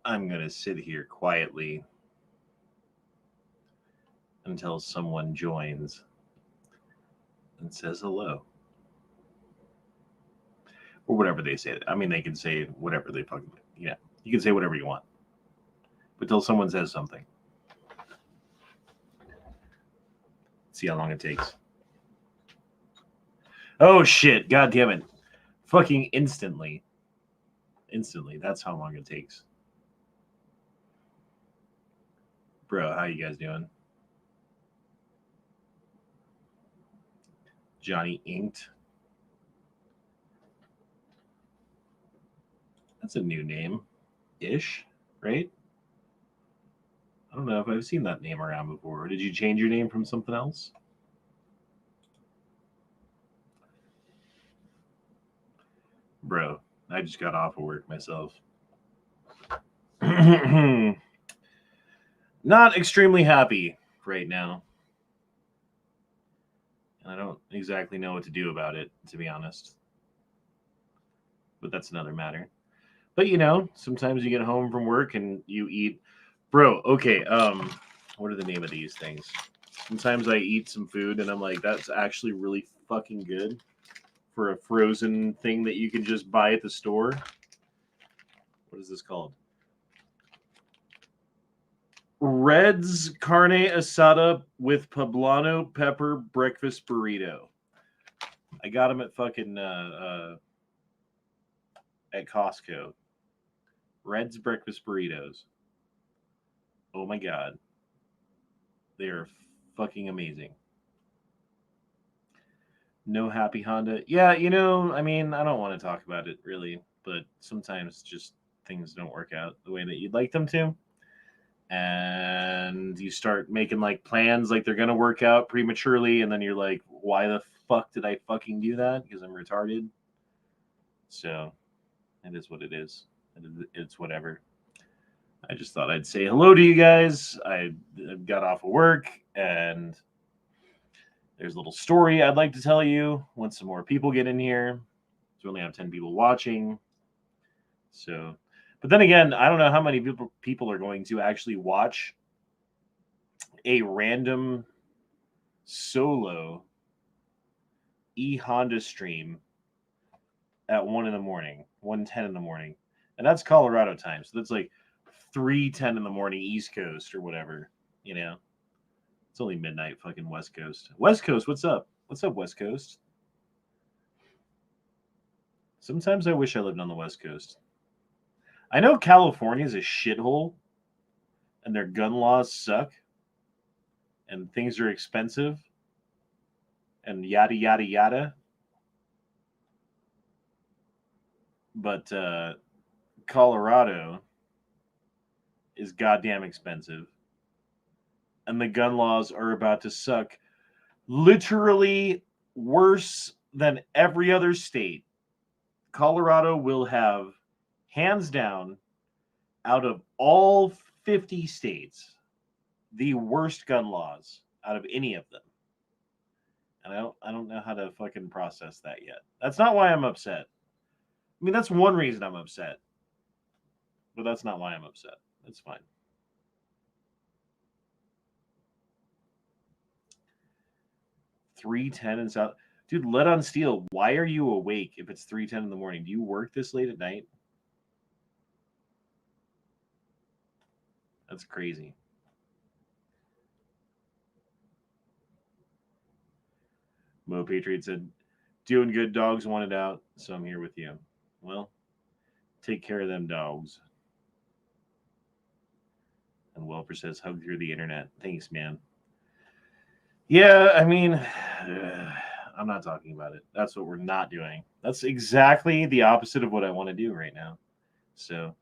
I'm going to sit here quietly until someone joins and says hello. Or whatever they say. I mean, they can say whatever they fucking, you can say whatever you want. But till someone says something. See how long it takes. Oh shit, god damn it. Fucking instantly. Instantly, that's how long it takes. Bro, how you guys doing? Johnny Inked. That's a new name. Ish, right? I don't know if I've seen that name around before. Did you change your name from something else? Bro, I just got off of work myself. Not extremely happy right now. And I don't exactly know what to do about it, to be honest. But that's another matter. But sometimes you get home from work and you eat. Bro, okay, what are the name of these things? Sometimes I eat some food and I'm like, that's actually really fucking good for a frozen thing that you can just buy at the store. What is this called? Red's carne asada with poblano pepper breakfast burrito. I got them at fucking at Costco. Red's breakfast burritos. Oh my god. They are fucking amazing. No happy Honda. Yeah, I mean, I don't want to talk about it really, but sometimes just things don't work out the way that you'd like them to. And you start making like plans like they're going to work out prematurely, and then you're like, why the fuck did I fucking do that? Because I'm retarded. So it is what it is. It's whatever. I just thought I'd say hello to you guys. I got off of work, and there's a little story I'd like to tell you once some more people get in here. So we only have 10 people watching. So, but then again, I don't know how many people are going to actually watch a random solo Honda stream at 1 in the morning, 1:10 in the morning. And that's Colorado time. So that's like 3:10 in the morning East Coast or whatever, It's only midnight fucking West Coast. West Coast, what's up? What's up, West Coast? Sometimes I wish I lived on the West Coast. I know California is a shithole and their gun laws suck and things are expensive and yada, yada, yada. But Colorado is goddamn expensive. And the gun laws are about to suck literally worse than every other state. Colorado will have, hands down, out of all 50 states, the worst gun laws out of any of them. And I don't know how to fucking process that yet. That's not why I'm upset. I mean, that's one reason I'm upset. But that's not why I'm upset. It's fine. $3:10 in South. Dude, Lead on Steel, why are you awake if it's 3:10 in the morning? Do you work this late at night? That's crazy. Mo Patriot said, doing good, dogs wanted out, so I'm here with you. Well, take care of them dogs. And Welper says, hug through the internet. Thanks, man. Yeah, I mean, I'm not talking about it. That's what we're not doing. That's exactly the opposite of what I want to do right now. So,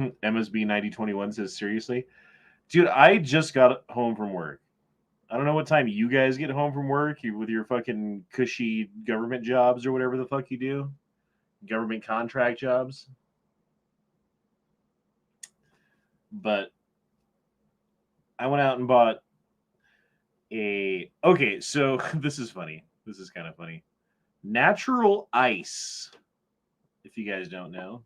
MSB 9021 says, seriously? Dude, I just got home from work. I don't know what time you guys get home from work with your fucking cushy government jobs or whatever the fuck you do. Government contract jobs. But I went out and bought okay, so this is funny. This is kind of funny. Natural ice if you guys don't know,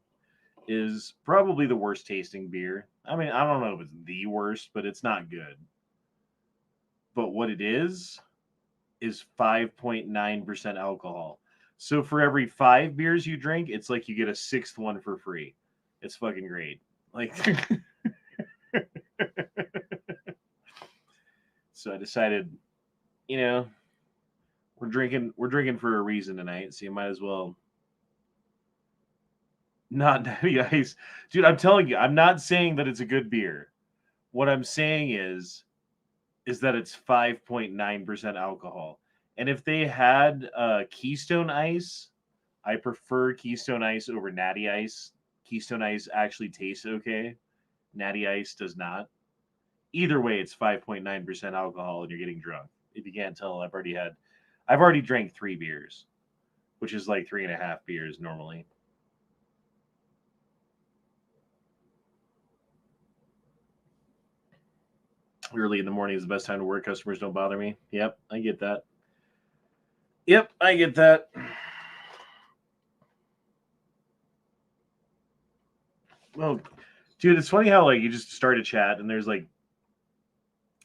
is probably the worst tasting beer. I mean, I don't know if it's the worst, but it's not good. But what it is 5.9% alcohol. So for every 5 beers you drink, it's like you get a sixth one for free. It's fucking great. Like so I decided, you know, we're drinking for a reason tonight, so you might as well not Natty Ice. Dude, I'm telling you, I'm not saying that it's a good beer. What I'm saying is that it's 5.9% alcohol. And if they had Keystone Ice, I prefer Keystone Ice over Natty Ice. Keystone Ice actually tastes okay. Natty Ice does not. Either way, it's 5.9% alcohol and you're getting drunk. If you can't tell, I've already drank 3 beers, which is like 3.5 beers normally. Early in the morning is the best time to work. Customers don't bother me. Yep, I get that. Yep, I get that. Well, dude, it's funny how like you just start a chat and there's like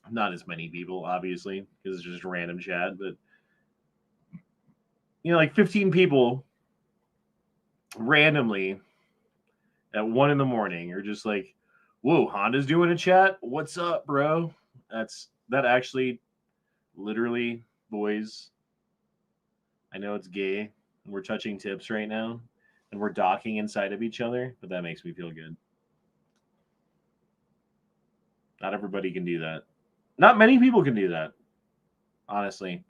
not as many people, obviously, because it's just random chat, but like 15 people randomly at 1 a.m. are just like, "Whoa, Honda's doing a chat. What's up, bro?" That actually, literally, boys. I know it's gay, and we're touching tips right now, and we're docking inside of each other, but that makes me feel good. Not everybody can do that. Not many people can do that, honestly.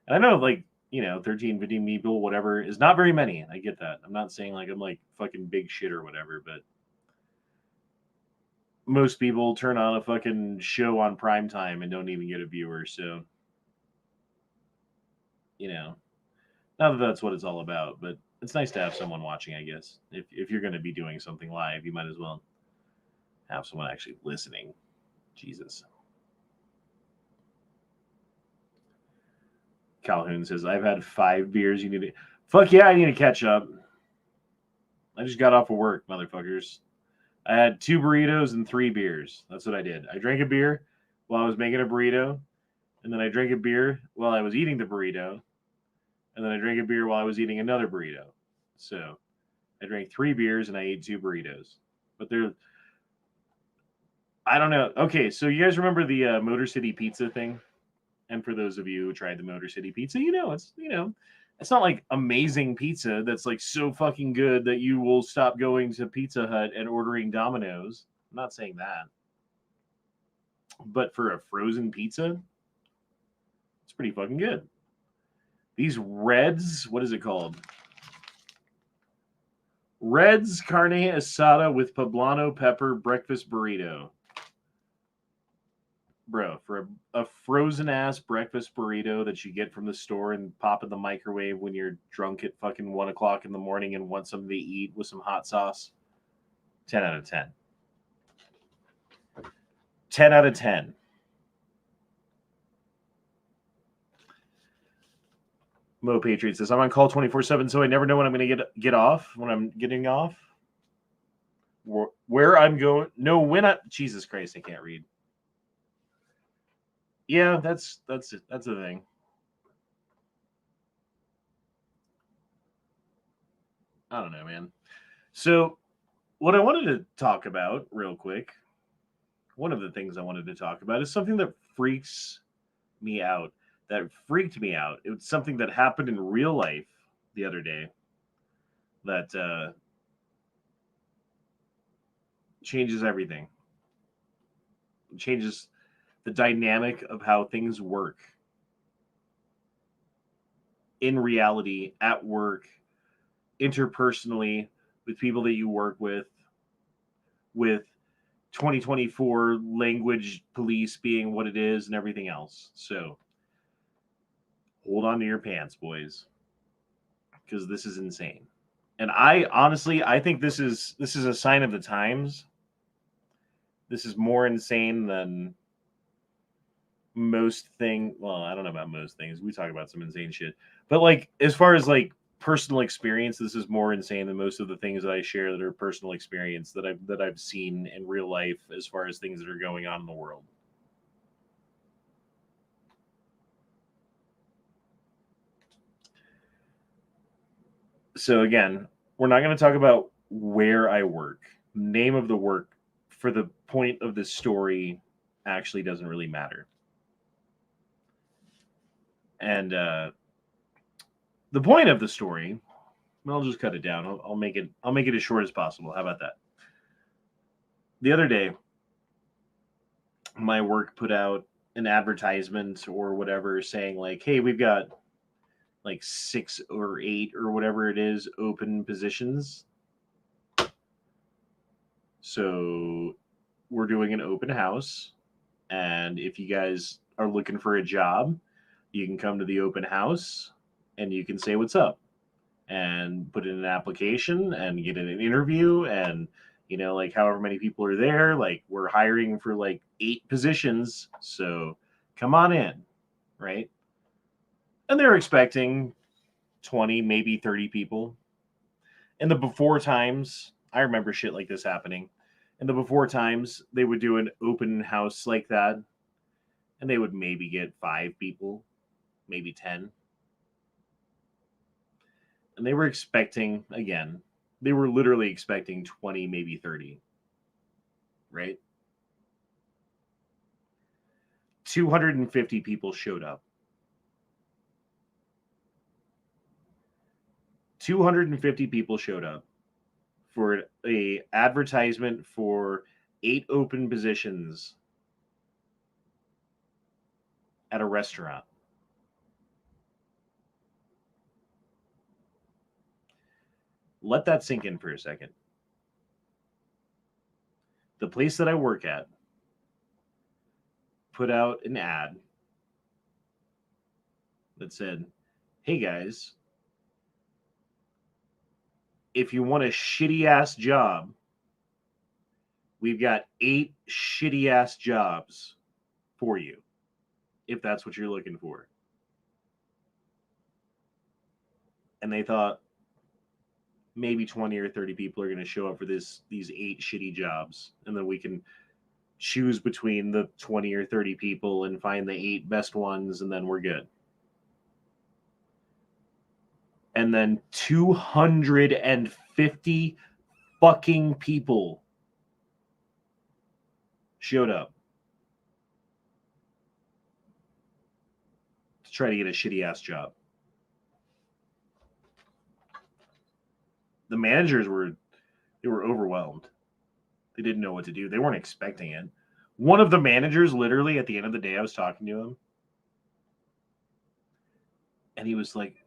And I know, like, 13, 15 people, whatever, is not very many. I get that. I'm not saying, like, I'm, like, fucking big shit or whatever, but most people turn on a fucking show on prime time and don't even get a viewer. So, not that that's what it's all about, but it's nice to have someone watching, I guess. If you're going to be doing something live, you might as well have someone actually listening. Jesus. Calhoun says, I've had 5 beers. You need to. Fuck yeah, I need to catch up. I just got off of work, motherfuckers. I had 2 burritos and 3 beers. That's what I did. I drank a beer while I was making a burrito, and then I drank a beer while I was eating the burrito, and then I drank a beer while I was eating another burrito. So I drank 3 beers and I ate 2 burritos. But I don't know. Okay, so you guys remember the Motor City Pizza thing? And for those of you who tried the Motor City Pizza, it's not like amazing pizza that's like so fucking good that you will stop going to Pizza Hut and ordering Domino's. I'm not saying that. But for a frozen pizza, it's pretty fucking good. These Reds, what is it called? Reds Carne Asada with Poblano Pepper Breakfast Burrito. Bro, for a frozen ass breakfast burrito that you get from the store and pop in the microwave when you're drunk at fucking 1 o'clock in the morning and want something to eat with some hot sauce, 10 out of 10. 10 out of 10. Mo Patriot says, I'm on call 24/7, so I never know when I'm going to get off, when I'm getting off. Where I'm going. No, when I. Jesus Christ, I can't read. Yeah, that's it. That's the thing. I don't know, man. So, what I wanted to talk about real quick, one of the things I wanted to talk about is something that freaks me out. That freaked me out. It was something that happened in real life the other day that changes everything. It changes the dynamic of how things work in reality, at work, interpersonally, with people that you work with 2024 language police being what it is and everything else. So hold on to your pants, boys, because this is insane. And I honestly, I think this is a sign of the times. This is more insane than most thing. Well, I don't know about most things. We talk about some insane shit, but like as far as like personal experience. This is more insane than most of the things that I share that are personal experience that I've seen in real life as far as things that are going on in the world. So again, we're not going to talk about where I work. Name of the work for the point of this story actually doesn't really matter. And the point of the story, I'll just cut it down. I'll make it as short as possible. How about that? The other day, my work put out an advertisement or whatever saying like, "Hey, we've got like 6 or 8 or whatever it is open positions. So we're doing an open house, and if you guys are looking for a job, you can come to the open house and you can say what's up and put in an application and get in an interview, and like however many people are there, like we're hiring for like 8 positions, so come on in," right? And they're expecting 20, maybe 30 people. In the before times, I remember shit like this happening. In the before times, they would do an open house like that, and they would maybe get 5 people, maybe 10. And they were expecting, again, they were literally expecting 20, maybe 30, right? 250 people showed up. 250 people showed up for a advertisement for 8 open positions at a restaurant. Let that sink in for a second. The place that I work at put out an ad that said, "Hey guys, if you want a shitty ass job, we've got 8 shitty ass jobs for you, if that's what you're looking for." And they thought maybe 20 or 30 people are going to show up for these 8 shitty jobs, and then we can choose between the 20 or 30 people and find the 8 best ones, and then we're good. And then 250 fucking people showed up to try to get a shitty ass job. The managers were overwhelmed. They didn't know what to do. They weren't expecting it. One of the managers, literally at the end of the day, I was talking to him, and he was like,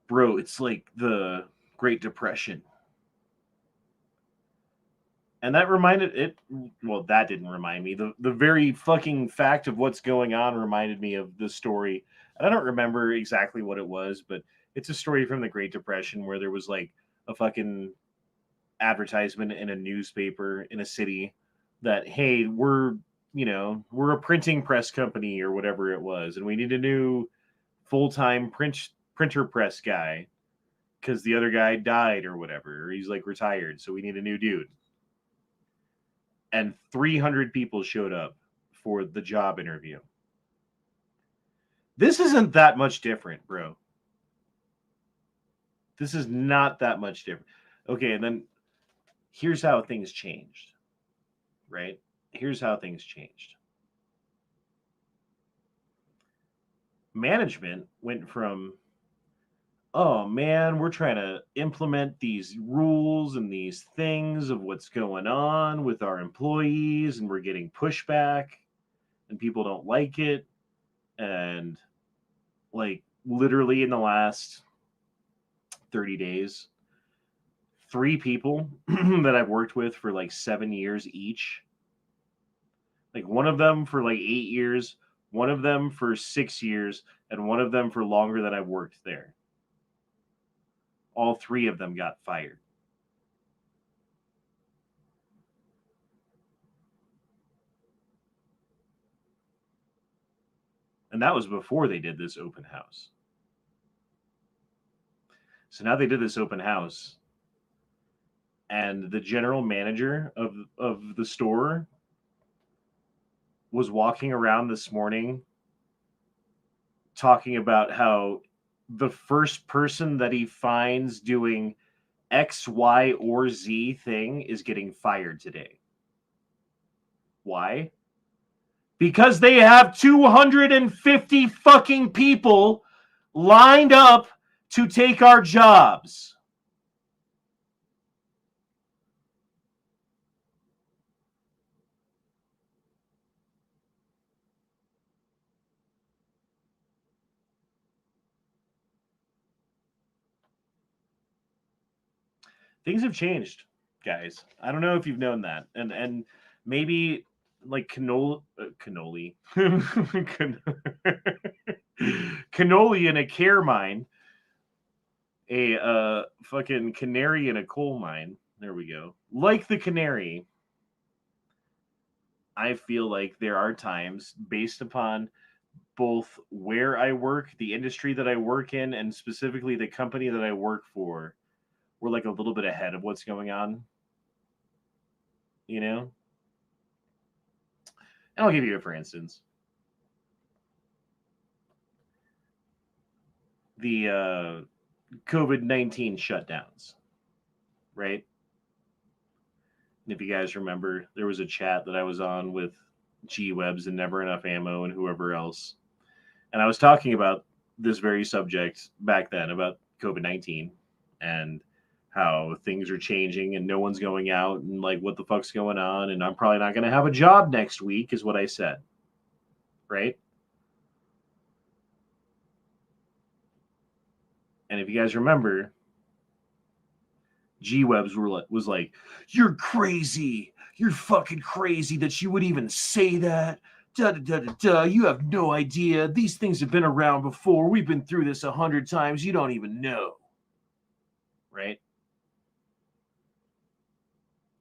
"Bro, it's like the Great Depression." And that reminded it, well, that didn't remind me. The very fucking fact of what's going on reminded me of the story. And I don't remember exactly what it was, but it's a story from the Great Depression where there was like a fucking advertisement in a newspaper in a city that, "Hey, we're a printing press company," or whatever it was, "and we need a new full-time printer press guy because the other guy died or whatever, or he's like retired, so we need a new dude." And 300 people showed up for the job interview. This isn't that much different, bro. This is not that much different. Okay, and then here's how things changed, right? Here's how things changed. Management went from, "Oh man, we're trying to implement these rules and these things of what's going on with our employees, and we're getting pushback, and people don't like it." And like literally in the last 30 days, 3 people that I've worked with for like 7 years each, like one of them for like 8 years, one of them for 6 years, and one of them for longer than I've worked there. All 3 of them got fired. And that was before they did this open house. So now they did this open house, and the general manager of the store was walking around this morning talking about how the first person that he finds doing X, Y, or Z thing is getting fired today. Why? Because they have 250 fucking people lined up to take our jobs. Things have changed, guys. I don't know if you've known that. And maybe like cannoli cannoli in a care mine, a fucking canary in a coal mine. There we go. Like the canary, I feel like there are times based upon both where I work, the industry that I work in, and specifically the company that I work for, we're like a little bit ahead of what's going on, you know? And I'll give you a for instance. The COVID-19 shutdowns, right? And if you guys remember, there was a chat that I was on with G Webs and Never Enough Ammo and whoever else. And I was talking about this very subject back then about COVID-19 and how things are changing and no one's going out and like what the fuck's going on. And I'm probably not going to have a job next week, is what I said. Right. And if you guys remember, G Webs was like, "You're crazy. You're fucking crazy that you would even say that. Da, da, da, da, da. You have no idea. These things have been around before. We've been through this 100 times. You don't even know." Right?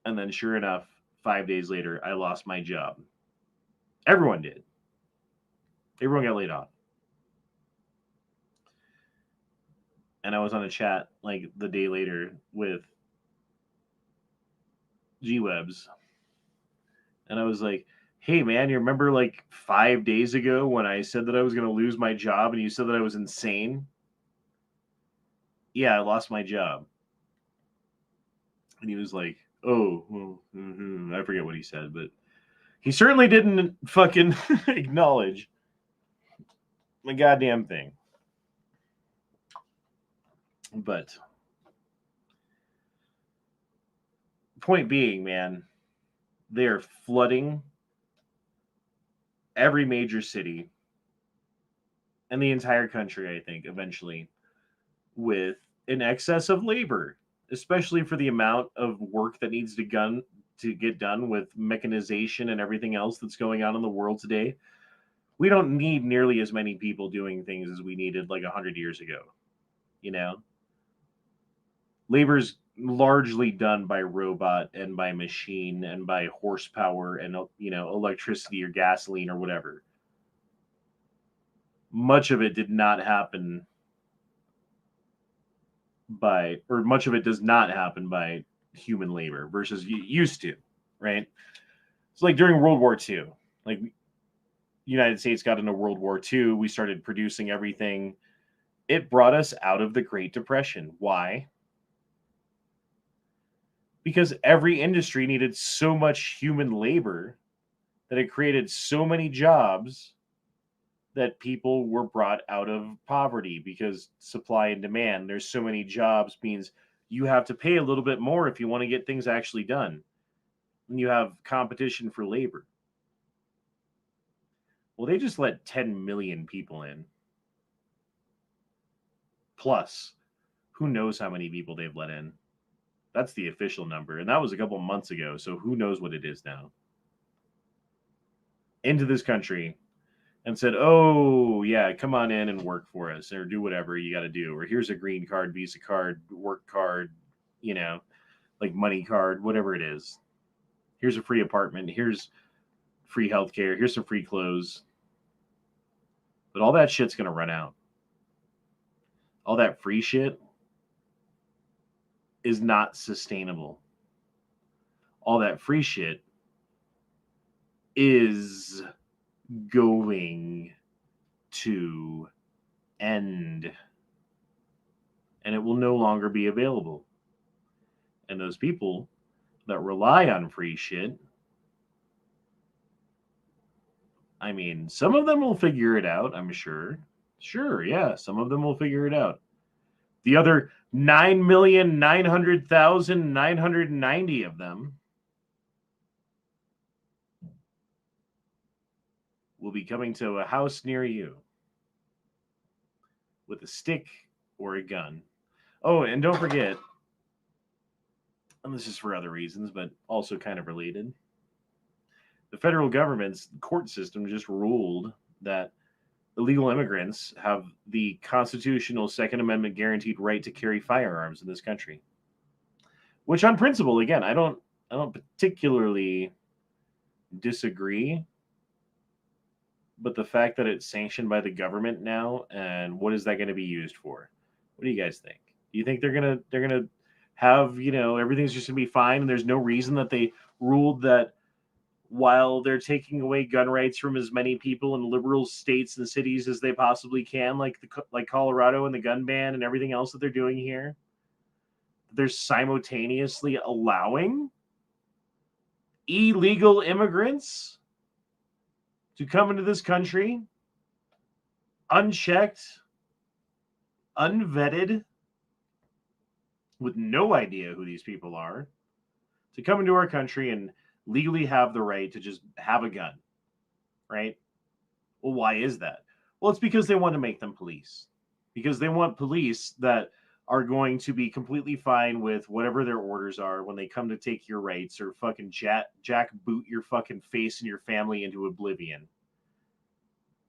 And then sure enough, 5 days later, I lost my job. Everyone did. Everyone got laid off. And I was on a chat like the day later with G Webs. And I was like, "Hey man, you remember like 5 days ago when I said that I was gonna lose my job and you said that I was insane?" "Yeah, I lost my job." And he was like, "Oh, well, I forget what he said, but he certainly didn't fucking acknowledge the goddamn thing." But point being, man, they're flooding every major city and the entire country, I think, eventually, with an excess of labor, especially for the amount of work that needs to get done with mechanization and everything else that's going on in the world today. We don't need nearly as many people doing things as we needed like 100 years ago. You know, labor's largely done by robot and by machine and by horsepower and electricity or gasoline or whatever. Much of it did not happen much of it does not happen by human labor versus used to, right? It's like during World War II, like United States got into World War II, we started producing everything. It brought us out of the Great Depression. Why? Because every industry needed so much human labor that it created so many jobs that people were brought out of poverty because supply and demand. There's so many jobs means you have to pay a little bit more if you want to get things actually done. And you have competition for labor. Well, they just let 10 million people in. Plus, who knows how many people they've let in? That's the official number. And that was a couple months ago. So who knows what it is now? Into this country and said, "Oh, yeah, come on in and work for us or do whatever you got to do. Or here's a green card, Visa card, work card, like money card, whatever it is. Here's a free apartment. Here's free healthcare. Here's some free clothes." But all that shit's going to run out. All that free shit, is not sustainable. All that free shit is going to end, and it will no longer be available. And those people that rely on free shit, I mean, some of them will figure it out, I'm sure. Sure, yeah, some of them will figure it out. The other 9,900,990 of them will be coming to a house near you with a stick or a gun. Oh, and don't forget, and this is for other reasons, but also kind of related. The federal government's court system just ruled that illegal immigrants have the constitutional Second Amendment guaranteed right to carry firearms in this country. Which, on principle, again, I don't particularly disagree. But the fact that it's sanctioned by the government now, and what is that going to be used for? What do you guys think? Do you think they're gonna have, everything's just gonna be fine, and there's no reason that they ruled that while they're taking away gun rights from as many people in liberal states and cities as they possibly can, like Colorado and the gun ban and everything else that they're doing here, they're simultaneously allowing illegal immigrants to come into this country unchecked, unvetted, with no idea who these people are, to come into our country and legally have the right to just have a gun, right? Well, why is that? Well, it's because they want to make them police. Because they want police that are going to be completely fine with whatever their orders are when they come to take your rights or fucking jackboot your fucking face and your family into oblivion.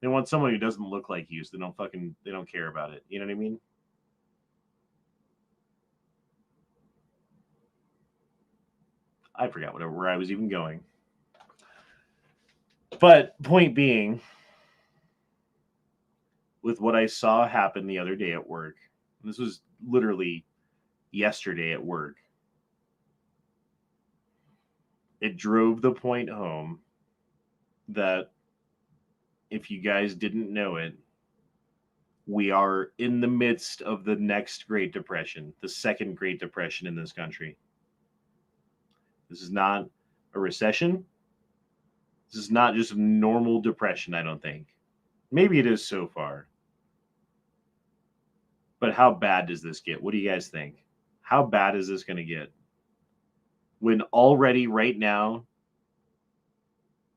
They want someone who doesn't look like you, so they don't care about it. You know what I mean? I forgot where I was even going. But point being, with what I saw happen the other day at work, this was literally yesterday at work, it drove the point home that if you guys didn't know it, we are in the midst of the next Great Depression, the second Great Depression in this country. This is not a recession. This is not just a normal depression, I don't think. Maybe it is so far. But how bad does this get? What do you guys think? How bad is this going to get? When already right now,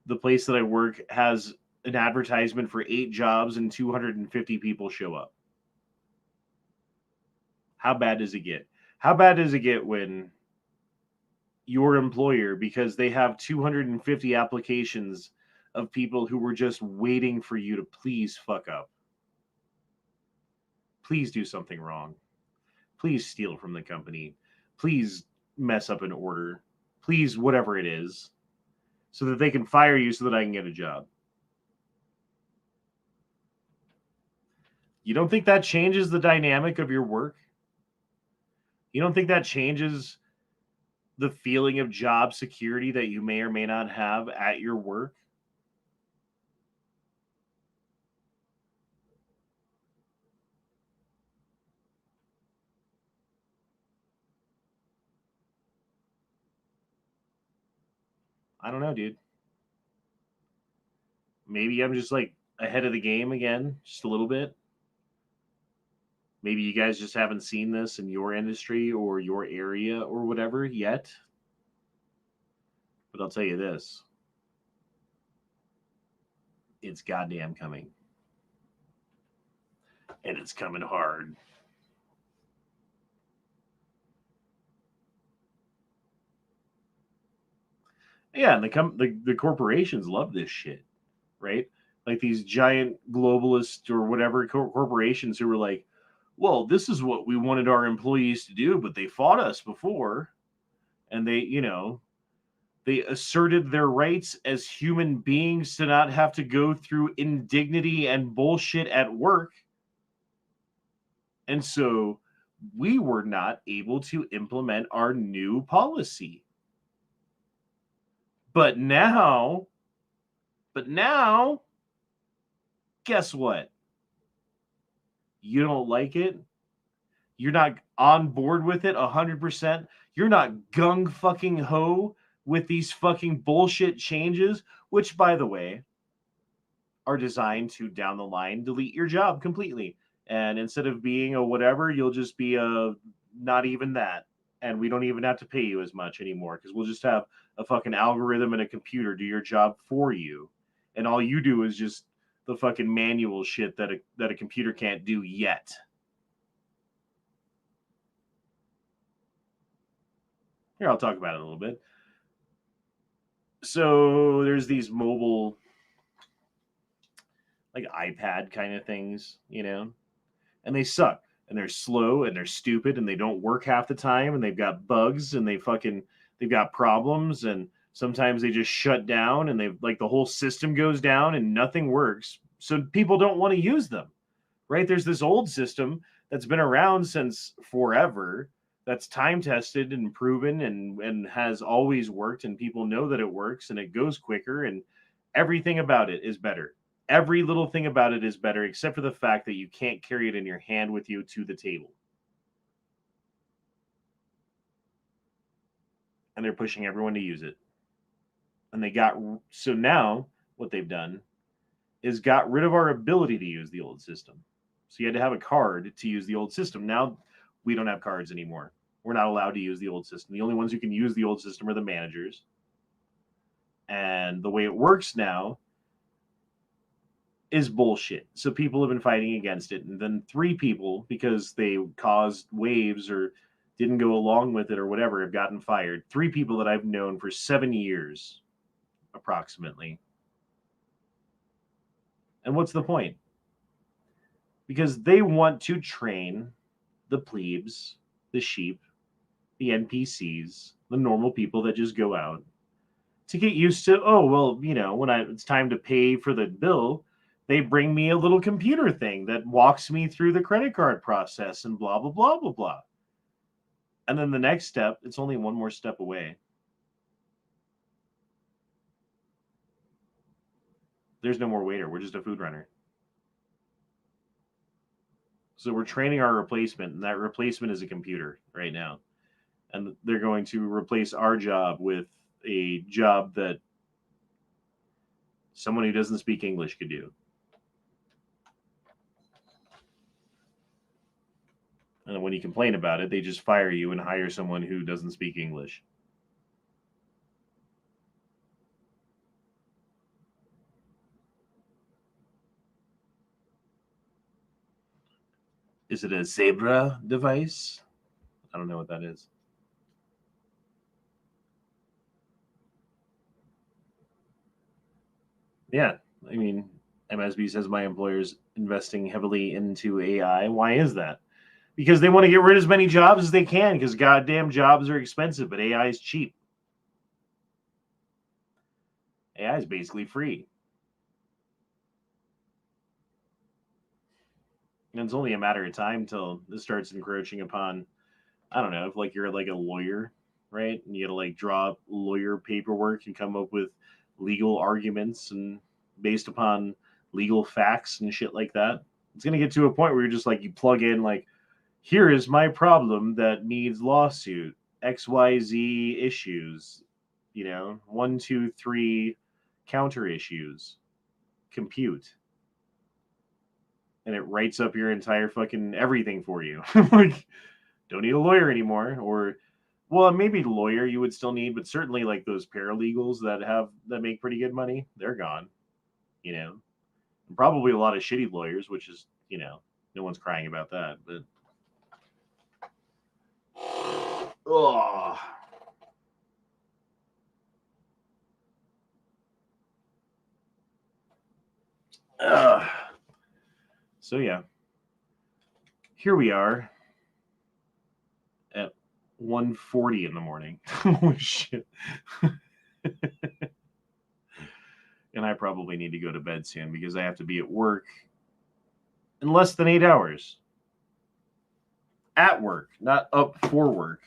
the place that I work has an advertisement for 8 jobs and 250 people show up. How bad does it get? How bad does it get when your employer, because they have 250 applications of people who were just waiting for you to please fuck up? Please do something wrong. Please steal from the company. Please mess up an order. Please, whatever it is, so that they can fire you so that I can get a job. You don't think that changes the dynamic of your work? You don't think that changes the feeling of job security that you may or may not have at your work? I don't know, dude. Maybe I'm just like ahead of the game again, just a little bit. Maybe you guys just haven't seen this in your industry or your area or whatever yet. But I'll tell you this. It's goddamn coming. And it's coming hard. Yeah, and the corporations love this shit, right? Like these giant globalist or whatever corporations who were like, well, this is what we wanted our employees to do, but they fought us before. And they asserted their rights as human beings to not have to go through indignity and bullshit at work. And so we were not able to implement our new policy. But now, guess what? You don't like it? You're not on board with it 100%? You're not gung fucking ho with these fucking bullshit changes, which, by the way, are designed to down the line delete your job completely. And instead of being a whatever, you'll just be a not even that. And we don't even have to pay you as much anymore because we'll just have a fucking algorithm and a computer do your job for you. And all you do is just the fucking manual shit that a computer can't do yet. Here, I'll talk about it a little bit. So there's these mobile, like iPad kind of things, and they suck and they're slow and they're stupid and they don't work half the time and they've got bugs and they've got problems and sometimes they just shut down and they've like the whole system goes down and nothing works. So people don't want to use them, right? There's this old system that's been around since forever that's time tested and proven and has always worked and people know that it works and it goes quicker and everything about it is better. Every little thing about it is better except for the fact that you can't carry it in your hand with you to the table. And they're pushing everyone to use it. And so now what they've done is got rid of our ability to use the old system. So you had to have a card to use the old system. Now we don't have cards anymore. We're not allowed to use the old system. The only ones who can use the old system are the managers. And the way it works now is bullshit. So people have been fighting against it. And then 3 people, because they caused waves or didn't go along with it or whatever, have gotten fired. 3 people that I've known for 7 years, approximately. And what's the point? Because they want to train the plebes, the sheep, the NPCs, the normal people that just go out to get used to, oh, well, when it's time to pay for the bill, they bring me a little computer thing that walks me through the credit card process and blah, blah, blah, blah, blah. And then the next step, it's only one more step away. There's no more waiter. We're just a food runner. So we're training our replacement, and that replacement is a computer right now. And they're going to replace our job with a job that someone who doesn't speak English could do. And when you complain about it, they just fire you and hire someone who doesn't speak English. Is it a Zebra device? I don't know what that is. Yeah, I mean, MSB says my employer's investing heavily into AI. Why is that? Because they want to get rid of as many jobs as they can because goddamn jobs are expensive, but AI is cheap. AI is basically free. And it's only a matter of time till this starts encroaching upon, I don't know, if like you're like a lawyer, right? And you gotta like draw up lawyer paperwork and come up with legal arguments and based upon legal facts and shit like that. It's gonna get to a point where you're just like you plug in like, here is my problem that needs lawsuit, XYZ issues, 1, 2, 3 counter issues, compute. And it writes up your entire fucking everything for you. Like, don't need a lawyer anymore. Or, well, maybe lawyer you would still need, but certainly like those paralegals that make pretty good money, they're gone. And probably a lot of shitty lawyers, which is, no one's crying about that. But oh. So yeah, here we are at 1:40 in the morning. Holy shit. And I probably need to go to bed soon because I have to be at work in less than 8 hours. at work, not up for work.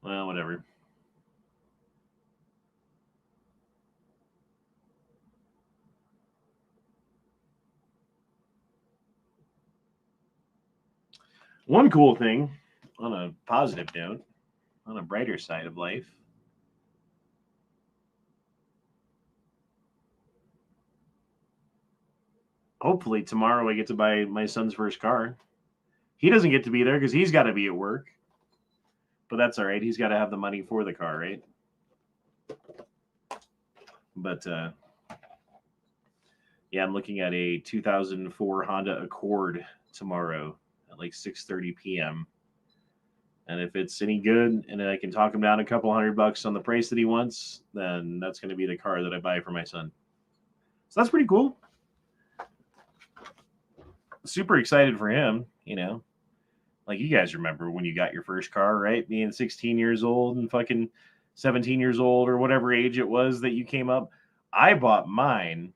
Well, whatever. One cool thing, on a positive note, on a brighter side of life, hopefully tomorrow I get to buy my son's first car. He doesn't get to be there because he's got to be at work. But that's all right. He's got to have the money for the car, right? But yeah, I'm looking at a 2004 Honda Accord tomorrow at like 6:30 p.m. And if it's any good and I can talk him down a couple $100 on the price that he wants, then that's going to be the car that I buy for my son. So that's pretty cool. Super excited for him, you know. Like you guys remember when you got your first car, right? Being 16 years old and fucking 17 years old or whatever age it was that you came up. I bought mine.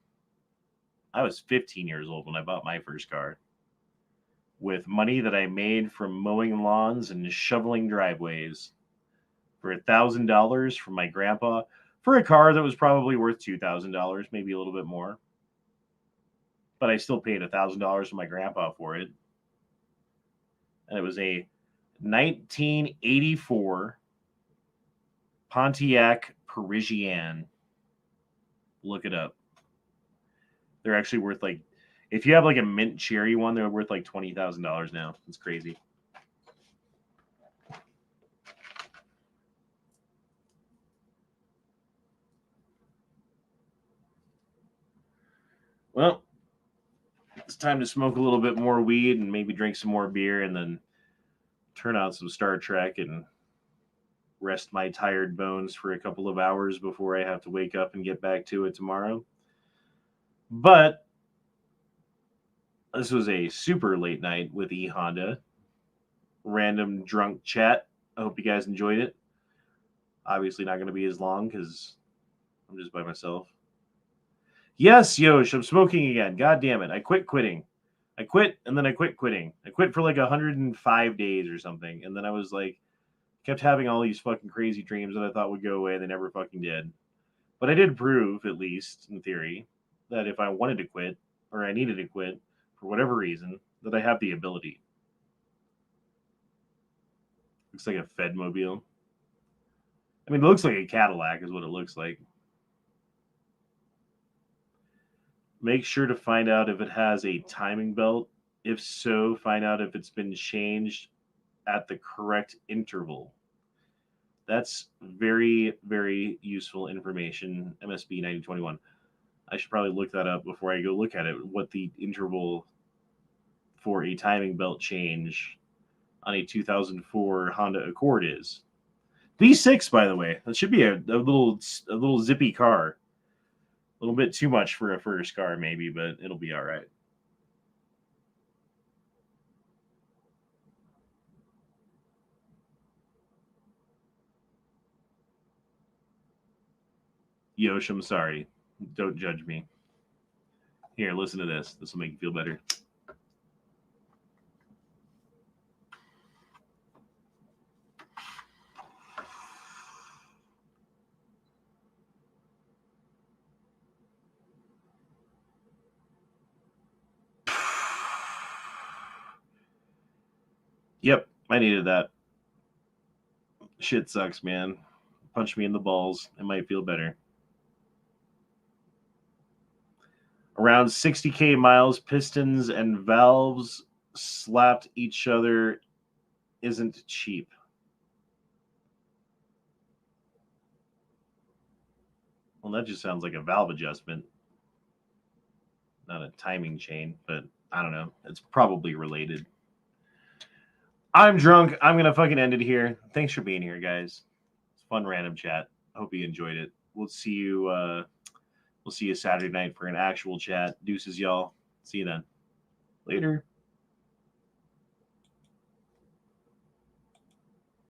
I was 15 years old when I bought my first car with money that I made from mowing lawns and shoveling driveways for $1,000 from my grandpa for a car that was probably worth $2,000, maybe a little bit more. But I still paid $1,000 to my grandpa for it. And it was a 1984 Pontiac Parisienne. Look it up. They're actually worth like, if you have like a mint cherry one, they're worth like $20,000 now. It's crazy. Well, it's time to smoke a little bit more weed and maybe drink some more beer and then turn on some Star Trek and rest my tired bones for a couple of hours before I have to wake up and get back to it tomorrow. But this was a super late night with E Honda. Random drunk chat. I hope you guys enjoyed it. Obviously not going to be as long because I'm just by myself. Yes, Yosh, I'm smoking again. God damn it. I quit quitting. I quit and then I quit quitting. I quit for like 105 days or something. And then I was like, kept having all these fucking crazy dreams that I thought would go away. They never fucking did. But I did prove, at least in theory, that if I wanted to quit or I needed to quit for whatever reason, that I have the ability. Looks like a Fedmobile. I mean, it looks like a Cadillac is what it looks like. Make sure to find out if it has a timing belt. If so, find out if it's been changed at the correct interval. That's very, very useful information, MSB 9021. I should probably look that up before I go look at it, what the interval for a timing belt change on a 2004 Honda Accord is. V6, by the way. That should be a little zippy car. A little bit too much for a first car, maybe, but it'll be all right. Yosh, I'm sorry. Don't judge me. Here, listen to this. This will make you feel better. Yep, I needed that. Shit sucks, man. Punch me in the balls. It might feel better. Around 60K miles, pistons and valves slapped each other isn't cheap. Well, that just sounds like a valve adjustment, not a timing chain, but I don't know. It's probably related. I'm drunk. I'm going to fucking end it here. Thanks for being here, guys. It's fun random chat. I hope you enjoyed it. We'll see you Saturday night for an actual chat. Deuces, y'all. See you then. Later.